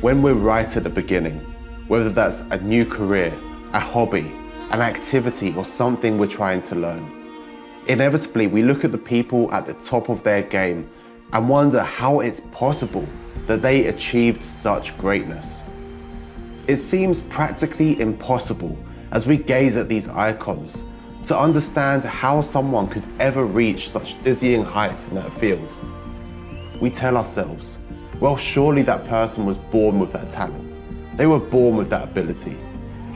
when we're right at the beginning, whether that's a new career, a hobby, an activity, or something we're trying to learn. Inevitably, we look at the people at the top of their game and wonder how it's possible that they achieved such greatness. It seems practically impossible as we gaze at these icons to understand how someone could ever reach such dizzying heights in that field. We tell ourselves, well, surely that person was born with that talent. They were born with that ability.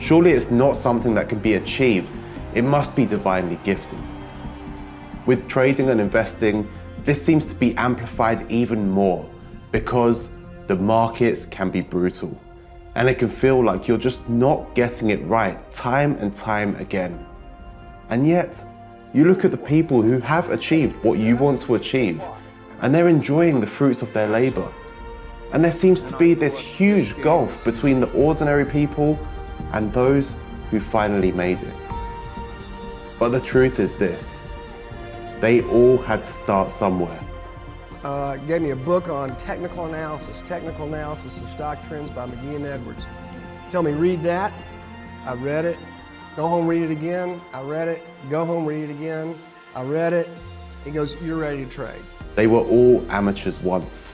Surely it's not something that can be achieved. It must be divinely gifted. With trading and investing, this seems to be amplified even more because the markets can be brutal and it can feel like you're just not getting it right time and time again. And yet, you look at the people who have achieved what you want to achieve and they're enjoying the fruits of their labor. And there seems to be this huge gulf between the ordinary people and those who finally made it. But the truth is this, they all had to start somewhere. Gave me a book on technical analysis of stock trends by McGee and Edwards. Tell me, read that. I read it. Go home, read it again. I read it. Go home, read it again. I read it. He goes, you're ready to trade. They were all amateurs once.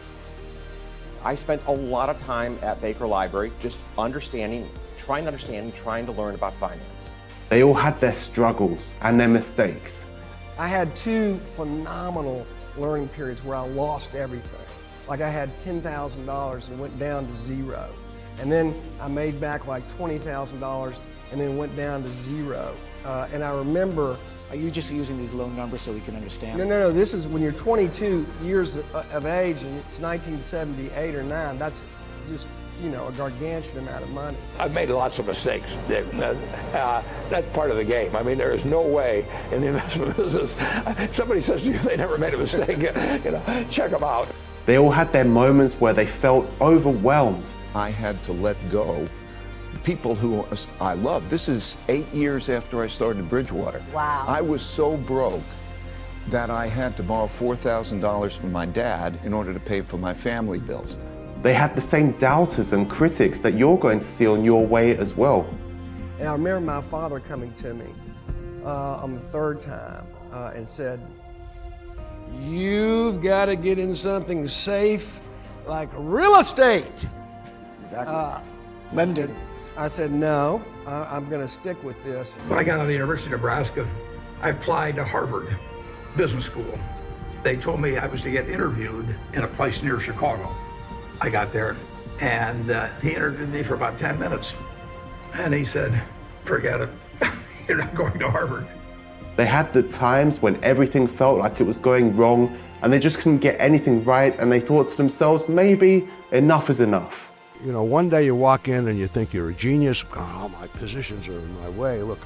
I spent a lot of time at Baker Library just trying to learn about finance. They all had their struggles and their mistakes. I had two phenomenal learning periods where I lost everything. Like I had $10,000 and went down to zero. And then I made back like $20,000 and then went down to zero. And I remember... Are you just using these low numbers so we can understand? No. This is when you're 22 years of age and it's 1978 or 9. That's just, you know, a gargantuan amount of money. I've made lots of mistakes. That's part of the game. I mean, there is no way in the investment business, if somebody says to you they never made a mistake, you know, check them out. They all had their moments where they felt overwhelmed. I had to let go people who I love. This is 8 years after I started Bridgewater. Wow. I was so broke that I had to borrow $4,000 from my dad in order to pay for my family bills. They had the same doubters and critics that you're going to see on your way as well. And I remember my father coming to me on the third time and said, you've got to get in something safe like real estate. Exactly. Lending. I said, no, I'm going to stick with this. When I got out of the University of Nebraska, I applied to Harvard Business School. They told me I was to get interviewed in a place near Chicago. I got there and he interviewed me for about 10 minutes. And he said, forget it, you're not going to Harvard. They had the times when everything felt like it was going wrong and they just couldn't get anything right and they thought to themselves, maybe enough is enough. You know, one day you walk in and you think you're a genius. Oh, my positions are in my way. Look,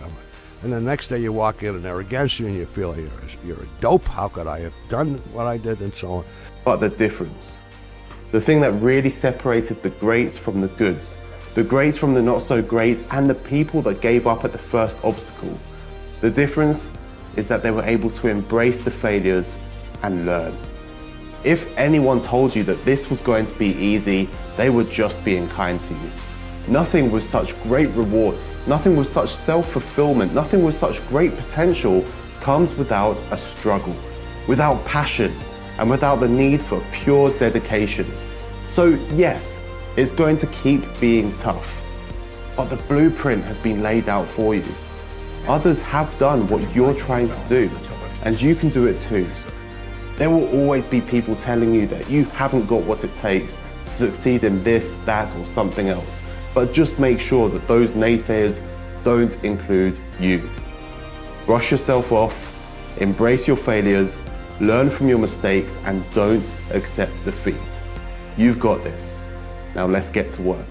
and the next day you walk in and they're against you and you feel you're a dope. How could I have done what I did and so on? But the difference, the thing that really separated the greats from the goods, the greats from the not so greats, and the people that gave up at the first obstacle, the difference is that they were able to embrace the failures and learn. If anyone told you that this was going to be easy, they were just being kind to you. Nothing with such great rewards, nothing with such self-fulfillment, nothing with such great potential comes without a struggle, without passion, and without the need for pure dedication. So yes, it's going to keep being tough, but the blueprint has been laid out for you. Others have done what you're trying to do, and you can do it too. There will always be people telling you that you haven't got what it takes to succeed in this, that, or something else. But just make sure that those naysayers don't include you. Brush yourself off, embrace your failures, learn from your mistakes, and don't accept defeat. You've got this. Now let's get to work.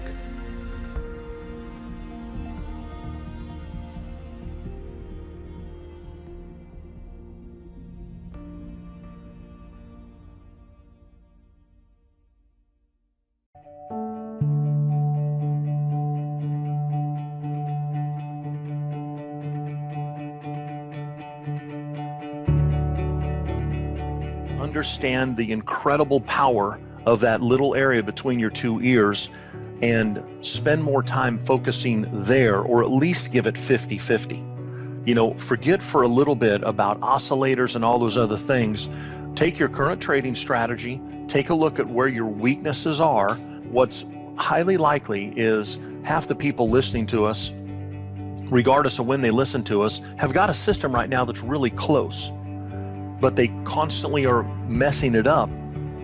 Understand the incredible power of that little area between your two ears and spend more time focusing there, or at least give it 50-50. You know, forget for a little bit about oscillators and all those other things. Take your current trading strategy, take a look at where your weaknesses are. What's highly likely is half the people listening to us, regardless of when they listen to us, have got a system right now that's really close, but they constantly are messing it up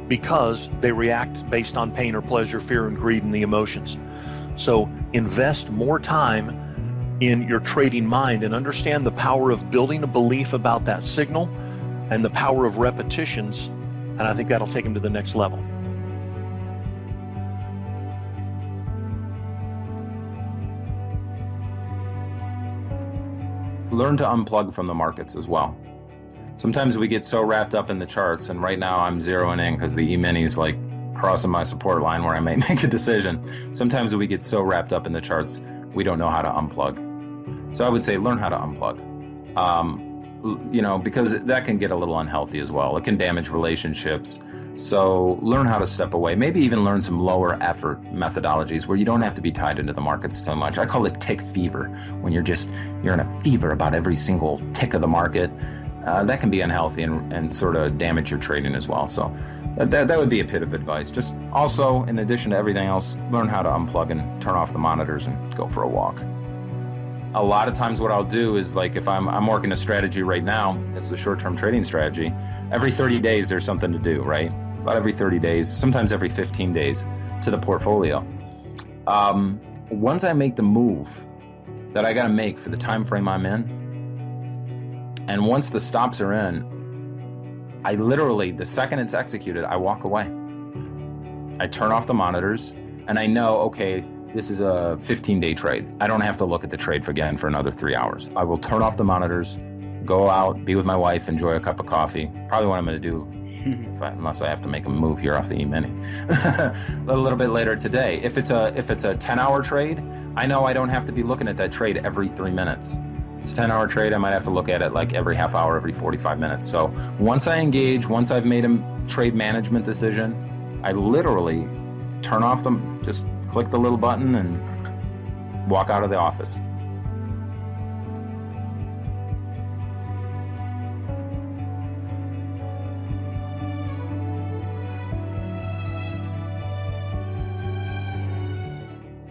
because they react based on pain or pleasure, fear and greed and the emotions. So invest more time in your trading mind and understand the power of building a belief about that signal and the power of repetitions, and I think that'll take them to the next level. Learn to unplug from the markets as well. Sometimes we get so wrapped up in the charts, and right now I'm zeroing in because the E-mini's like crossing my support line where I may make a decision. Sometimes we get so wrapped up in the charts, we don't know how to unplug. So I would say learn how to unplug. You know, because that can get a little unhealthy as well. It can damage relationships. So learn how to step away. Maybe even learn some lower effort methodologies where you don't have to be tied into the markets so much. I call it tick fever. When you're in a fever about every single tick of the market, that can be unhealthy and sort of damage your trading as well. So that would be a bit of advice. Just also, in addition to everything else, learn how to unplug and turn off the monitors and go for a walk. A lot of times what I'll do is, like, if I'm working a strategy right now, it's the short-term trading strategy, every 30 days there's something to do, right? About every 30 days, sometimes every 15 days to the portfolio. Once I make the move that I got to make for the time frame I'm in, and once the stops are in, I literally, the second it's executed, I walk away. I turn off the monitors, and I know, okay, this is a 15-day trade. I don't have to look at the trade again for another 3 hours. I will turn off the monitors, go out, be with my wife, enjoy a cup of coffee. Probably what I'm going to do, unless I have to make a move here off the E-mini. A little bit later today. If it's a 10-hour trade, I know I don't have to be looking at that trade every 3 minutes. It's a 10-hour trade, I might have to look at it like every half hour, every 45 minutes. So once I engage, once I've made a trade management decision, I literally turn off them, just click the little button and walk out of the office.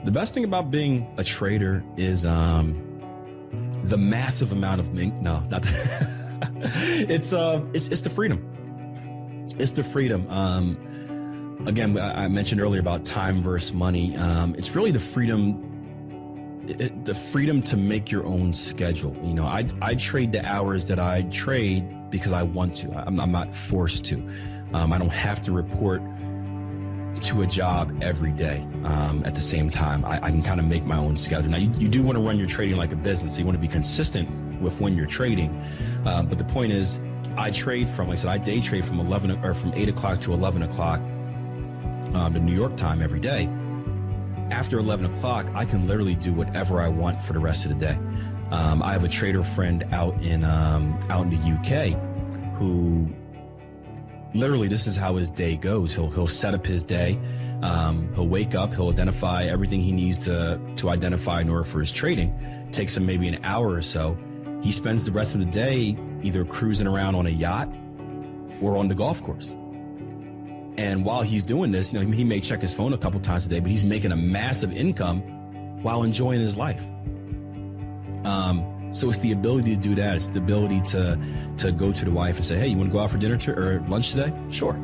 The best thing about being a trader is the massive amount of it's the freedom. It's the freedom. Again, I mentioned earlier about time versus money. It's really the freedom to make your own schedule. You know, I trade the hours that I trade because I want to. I'm not forced to. I don't have to report to a job every day. At the same time, I can kind of make my own schedule. Now, you do want to run your trading like a business. So you want to be consistent with when you're trading. But the point is, I trade from, like I said, I day trade from 8 o'clock to 11 o'clock. The New York time every day. After 11 o'clock, I can literally do whatever I want for the rest of the day. I have a trader friend out in the UK who literally, this is how his day goes. He'll set up his day. He'll wake up. He'll identify everything he needs to identify in order for his trading. Takes him maybe an hour or so. He spends the rest of the day either cruising around on a yacht or on the golf course. And while he's doing this, you know, he may check his phone a couple times a day, but he's making a massive income while enjoying his life. So it's the ability to do that. It's the ability to go to the wife and say, hey, you want to go out for dinner or lunch today? Sure.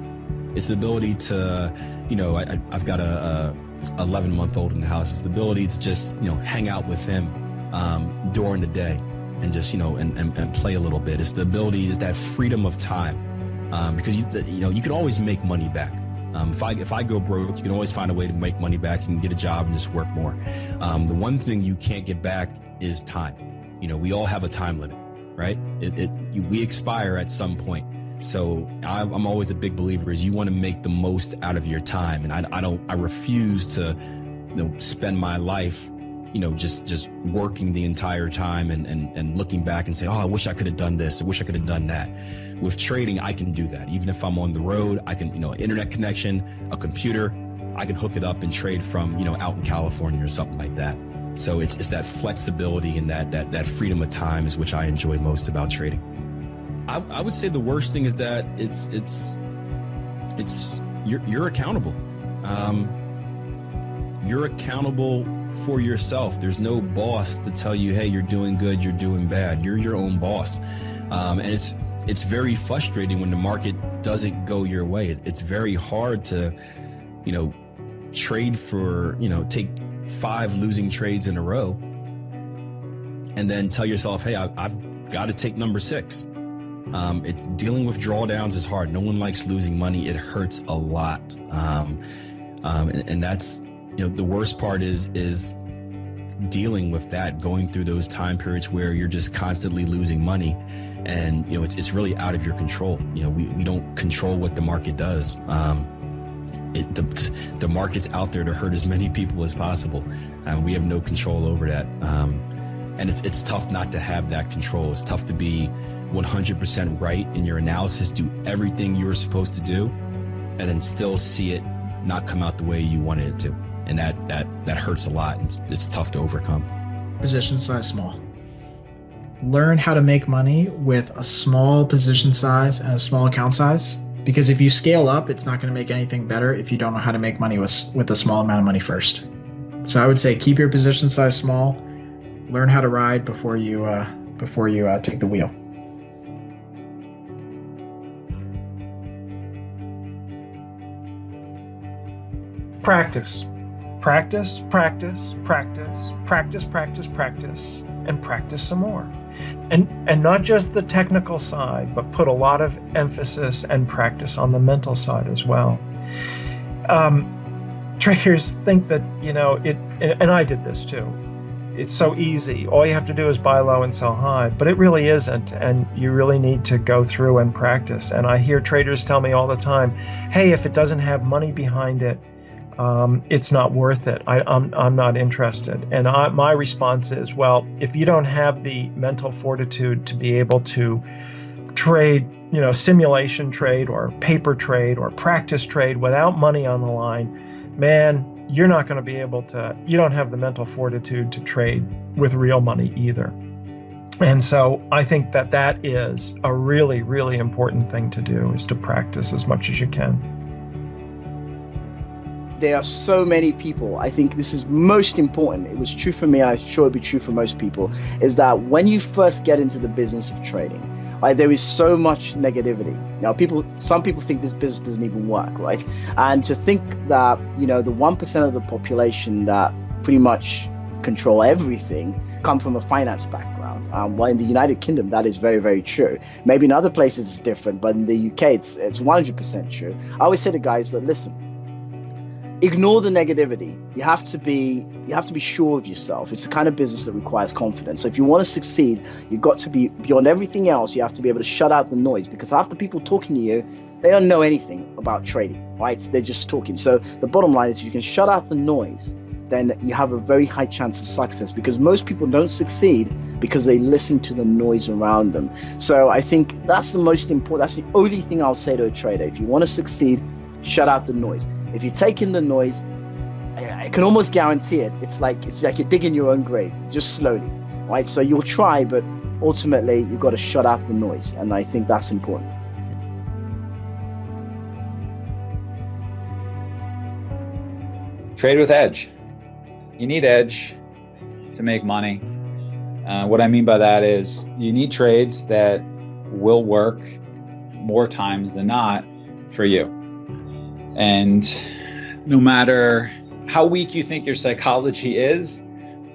It's the ability to, you know, I've got a 11-month-old in the house. It's the ability to just, you know, hang out with him during the day and just, you know, and play a little bit. It's the ability, is that freedom of time. Because you can always make money back. If I go broke, you can always find a way to make money back. You can get a job and just work more. The one thing you can't get back is time. You know, we all have a time limit, right? We expire at some point. So I'm always a big believer is you want to make the most out of your time, and I refuse to, you know, spend my life just working the entire time and looking back and say, oh, I wish I could have done this. I wish I could have done that. With trading, I can do that. Even if I'm on the road, I can, internet connection, a computer, I can hook it up and trade from, out in California or something like that. So it's that flexibility and that freedom of time is which I enjoy most about trading. I would say the worst thing is that you're accountable. You're accountable for yourself. There's no boss to tell you, hey, you're doing good, you're doing bad. You're your own boss. And it's very frustrating when the market doesn't go your way. It's very hard to, trade for, take 5 losing trades in a row and then tell yourself, hey, I've got to take number 6. It's dealing with drawdowns is hard. No one likes losing money. It hurts a lot. And that's, the worst part is dealing with that, going through those time periods where you're just constantly losing money. And, it's really out of your control. We don't control what the market does. The market's out there to hurt as many people as possible. We have no control over that. And it's tough not to have that control. It's tough to be 100% right in your analysis, do everything you were supposed to do, and then still see it not come out the way you wanted it to. And that hurts a lot, and it's tough to overcome. Position size small. Learn how to make money with a small position size and a small account size. Because if you scale up, it's not going to make anything better if you don't know how to make money with a small amount of money first. So I would say keep your position size small. Learn how to ride before you take the wheel. Practice. Practice, practice, practice, practice, practice, practice, and practice some more. And not just the technical side, but put a lot of emphasis and practice on the mental side as well. Traders think that, and I did this too. It's so easy. All you have to do is buy low and sell high, but it really isn't. And you really need to go through and practice. And I hear traders tell me all the time, hey, if it doesn't have money behind it, it's not worth it. I'm not interested. And my response is, well, if you don't have the mental fortitude to be able to trade, simulation trade or paper trade or practice trade without money on the line, man, you're not going to be able to, you don't have the mental fortitude to trade with real money either. And so I think that is a really, really important thing to do, is to practice as much as you can. There are so many people, I think this is most important. It was true for me, I'm sure it'll be true for most people, is that when you first get into the business of trading, right, there is so much negativity. Now, some people think this business doesn't even work, right? And to think that, the 1% of the population that pretty much control everything come from a finance background. Well, in the United Kingdom, that is very, very true. Maybe in other places it's different, but in the UK, it's 100% true. I always say to guys that, listen, ignore the negativity. You have to be sure of yourself. It's the kind of business that requires confidence. So if you want to succeed, you've got to be, beyond everything else, you have to be able to shut out the noise, because after people talking to you, they don't know anything about trading, right? They're just talking. So the bottom line is, if you can shut out the noise, then you have a very high chance of success, because most people don't succeed because they listen to the noise around them. So I think that's the most important, that's the only thing I'll say to a trader. If you want to succeed, shut out the noise. If you take in the noise, I can almost guarantee it. It's like you're digging your own grave, just slowly, right? So you'll try, but ultimately you've got to shut out the noise. And I think that's important. Trade with edge. You need edge to make money. What I mean by that is you need trades that will work more times than not for you. And no matter how weak you think your psychology is,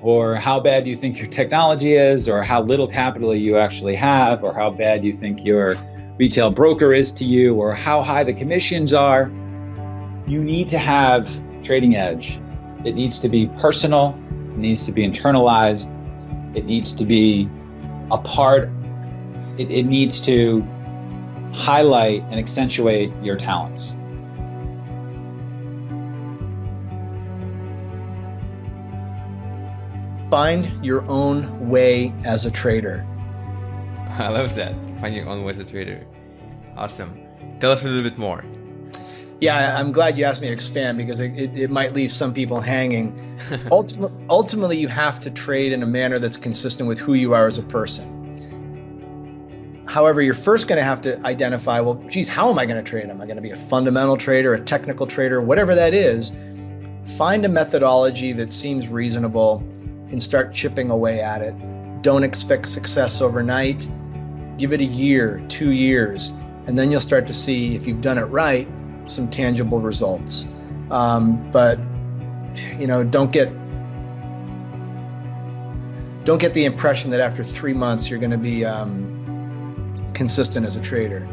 or how bad you think your technology is, or how little capital you actually have, or how bad you think your retail broker is to you, or how high the commissions are, you need to have trading edge. It needs to be personal, it needs to be internalized, it needs to be a part, it needs to highlight and accentuate your talents. Find your own way as a trader. I love that. Find your own way as a trader. Awesome. Tell us a little bit more. Yeah, I'm glad you asked me to expand because it might leave some people hanging. Ultimately, you have to trade in a manner that's consistent with who you are as a person. However, you're first going to have to identify, well, geez, how am I going to trade? Am I going to be a fundamental trader, a technical trader, whatever that is? Find a methodology that seems reasonable and start chipping away at it. Don't expect success overnight. Give it a year, 2 years, and then you'll start to see, if you've done it right, some tangible results. But don't get the impression that after 3 months you're going to be consistent as a trader.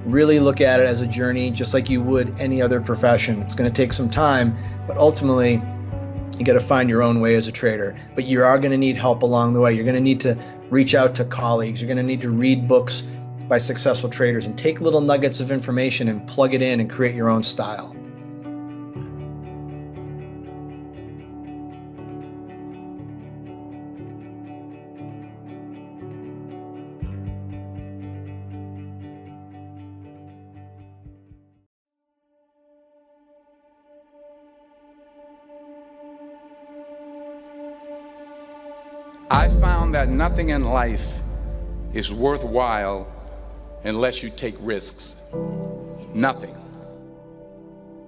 Really look at it as a journey, just like you would any other profession. It's going to take some time, but ultimately you got to find your own way as a trader. But you are going to need help along the way. You're going to need to reach out to colleagues. You're going to need to read books by successful traders and take little nuggets of information and plug it in and create your own style. I found that nothing in life is worthwhile unless you take risks. Nothing.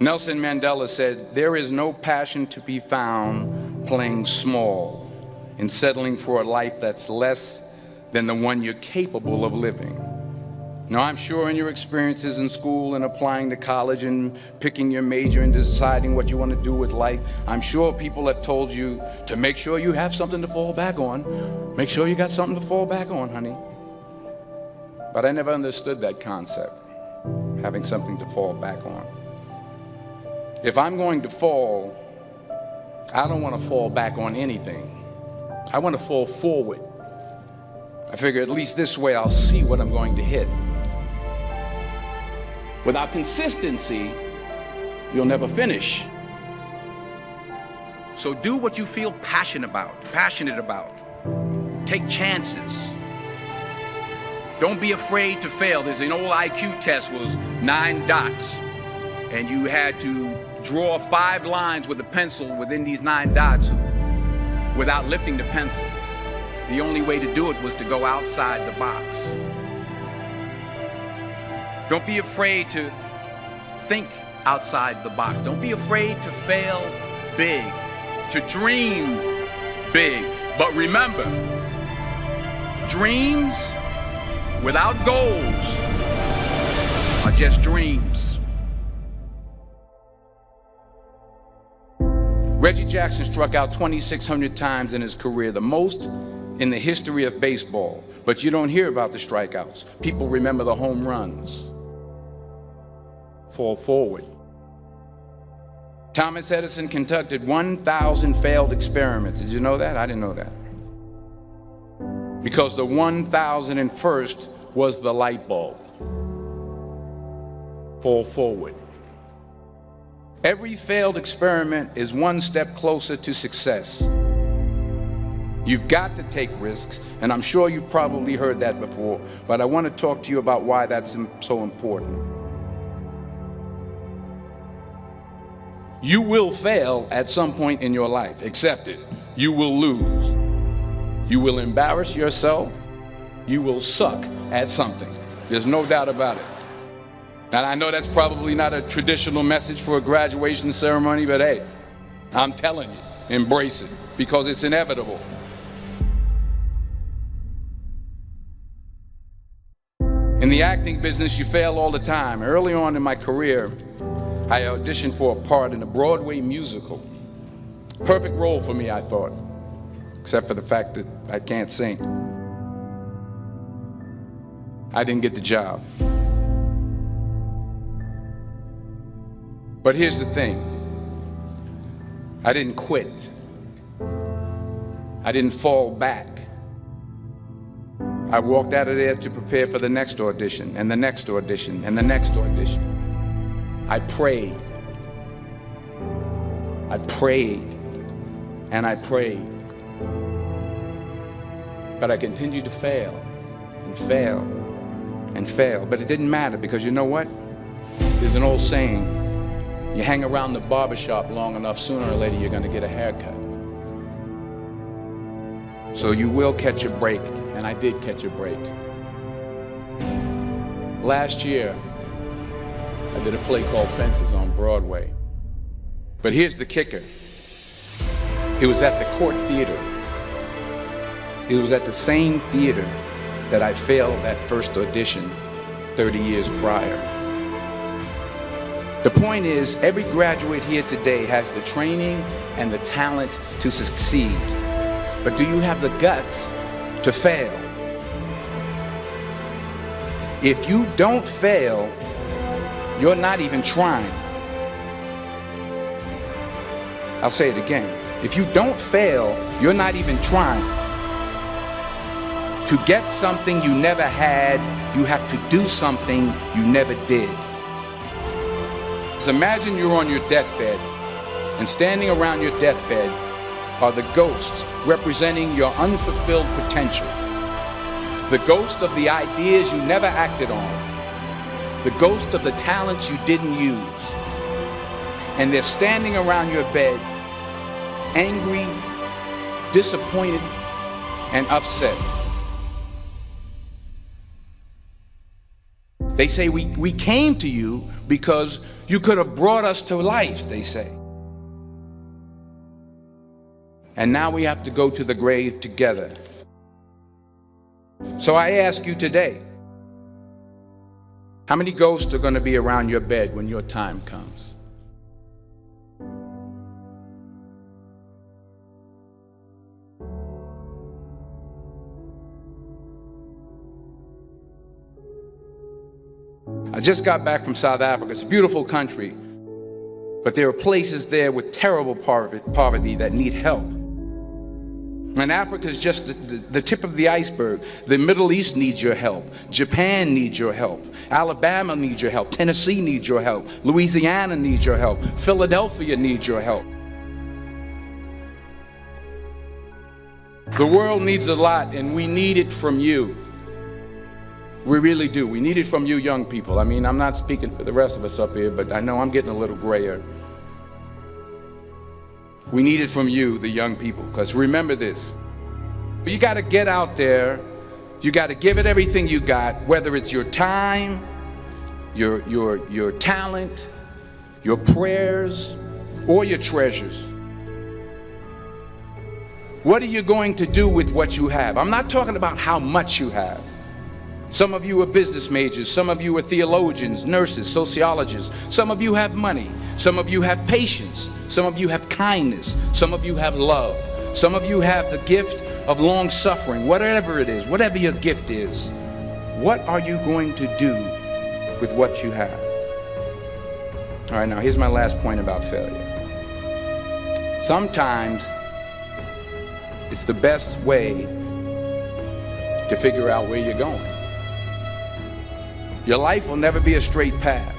Nelson Mandela said, "There is no passion to be found playing small and settling for a life that's less than the one you're capable of living." Now, I'm sure in your experiences in school and applying to college and picking your major and deciding what you want to do with life, I'm sure people have told you to make sure you have something to fall back on. Make sure you got something to fall back on, honey. But I never understood that concept, having something to fall back on. If I'm going to fall, I don't want to fall back on anything. I want to fall forward. I figure at least this way I'll see what I'm going to hit. Without consistency, you'll never finish. So do what you feel passionate about. Take chances. Don't be afraid to fail. There's an old IQ test, was 9 dots, and you had to draw 5 lines with a pencil within these 9 dots without lifting the pencil. The only way to do it was to go outside the box. Don't be afraid to think outside the box. Don't be afraid to fail big, to dream big. But remember, dreams without goals are just dreams. Reggie Jackson struck out 2,600 times in his career, the most in the history of baseball. But you don't hear about the strikeouts. People remember the home runs. Fall forward. Thomas Edison conducted 1,000 failed experiments. Did you know that? I didn't know that. Because the 1,001st was the light bulb. Fall forward. Every failed experiment is one step closer to success. You've got to take risks, and I'm sure you've probably heard that before, but I want to talk to you about why that's so important. You will fail at some point in your life. Accept it. You will lose. You will embarrass yourself. You will suck at something. There's no doubt about it. And I know that's probably not a traditional message for a graduation ceremony, but hey, I'm telling you, embrace it, because it's inevitable. In the acting business, you fail all the time. Early on in my career, I auditioned for a part in a Broadway musical. Perfect role for me, I thought, except for the fact that I can't sing. I didn't get the job. But here's the thing. I didn't quit. I didn't fall back. I walked out of there to prepare for the next audition, and the next audition, and the next audition. I prayed. I prayed, and I prayed. But I continued to fail and fail and fail. But it didn't matter, because you know what? There's an old saying, you hang around the barbershop long enough, sooner or later you're going to get a haircut. So you will catch a break, and I did catch a break. Last year, I did a play called Fences on Broadway. But here's the kicker. It was at the Court Theater. It was at the same theater that I failed that first audition 30 years prior. The point is, every graduate here today has the training and the talent to succeed. But do you have the guts to fail? If you don't fail, you're not even trying. I'll say it again. If you don't fail, you're not even trying. To get something you never had, you have to do something you never did. So imagine you're on your deathbed, and standing around your deathbed are the ghosts representing your unfulfilled potential. The ghost of the ideas you never acted on. The ghost of the talents you didn't use. And they're standing around your bed, angry, disappointed, and upset. They say, we came to you because you could have brought us to life, they say. And now we have to go to the grave together. So I ask you today, how many ghosts are going to be around your bed when your time comes? I just got back from South Africa. It's a beautiful country, but there are places there with terrible poverty that need help. And Africa is just the tip of the iceberg. The Middle East needs your help. Japan needs your help. Alabama needs your help. Tennessee needs your help. Louisiana needs your help. Philadelphia needs your help. The world needs a lot, and we need it from you. We really do. We need it from you young people. I mean, I'm not speaking for the rest of us up here, but I know I'm getting a little grayer. We need it from you, the young people, because remember this. You got to get out there. You got to give it everything you got, whether it's your time, your talent, your prayers, or your treasures. What are you going to do with what you have? I'm not talking about how much you have. Some of you are business majors, some of you are theologians, nurses, sociologists. Some of you have money, some of you have patience, some of you have kindness, some of you have love, some of you have the gift of long suffering. Whatever it is, whatever your gift is, what are you going to do with what you have? All right, now here's my last point about failure. Sometimes it's the best way to figure out where you're going. Your life will never be a straight path.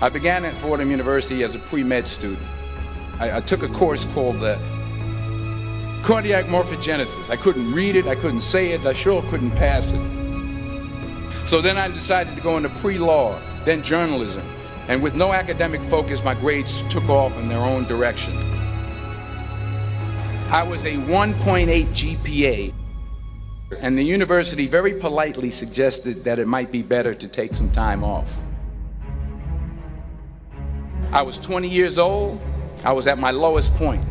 I began at Fordham University as a pre-med student. I took a course called cardiac morphogenesis. I couldn't read it, I couldn't say it, I sure couldn't pass it. So then I decided to go into pre-law, then journalism. And with no academic focus, my grades took off in their own direction. I was a 1.8 GPA. And the university very politely suggested that it might be better to take some time off. I was 20 years old. I was at my lowest point.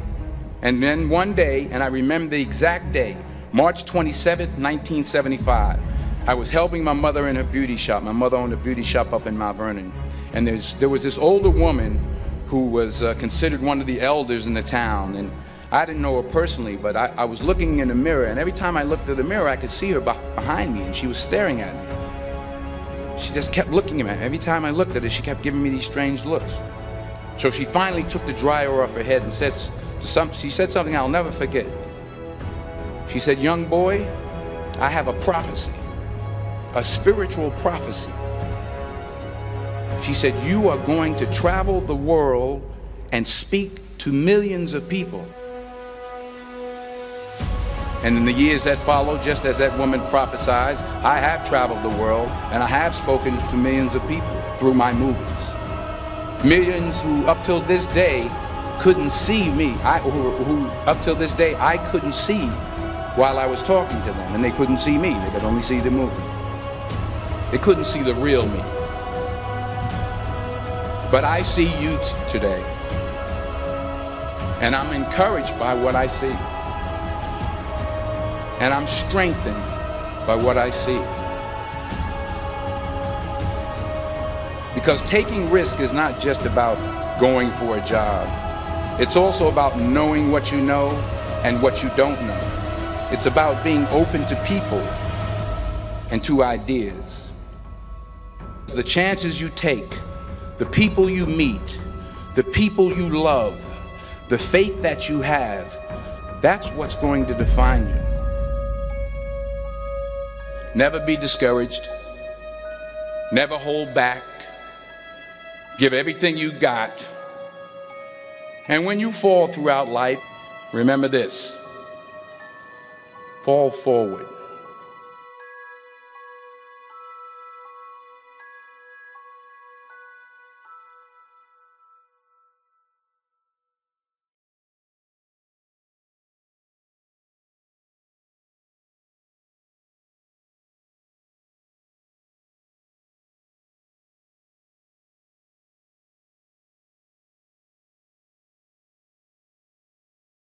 And then one day, and I remember the exact day, March 27th, 1975, I was helping my mother in her beauty shop. My mother owned a beauty shop up in Mount Vernon. And there was this older woman who was considered one of the elders in the town. And I didn't know her personally, but I was looking in the mirror, and every time I looked at the mirror, I could see her behind me, and she was staring at me. She just kept looking at me. Every time I looked at her, she kept giving me these strange looks. So she finally took the dryer off her head and she said something I'll never forget. She said, "Young boy, I have a prophecy, a spiritual prophecy." She said, "You are going to travel the world and speak to millions of people." And in the years that followed, just as that woman prophesied, I have traveled the world and I have spoken to millions of people through my movies. Millions who up till this day couldn't see me, who up till this day I couldn't see while I was talking to them, and they couldn't see me, they could only see the movie. They couldn't see the real me. But I see you today, and I'm encouraged by what I see. And I'm strengthened by what I see. Because taking risk is not just about going for a job. It's also about knowing what you know and what you don't know. It's about being open to people and to ideas. The chances you take, the people you meet, the people you love, the faith that you have, that's what's going to define you. Never be discouraged. Never hold back. Give everything you got. And when you fall throughout life, remember this: fall forward.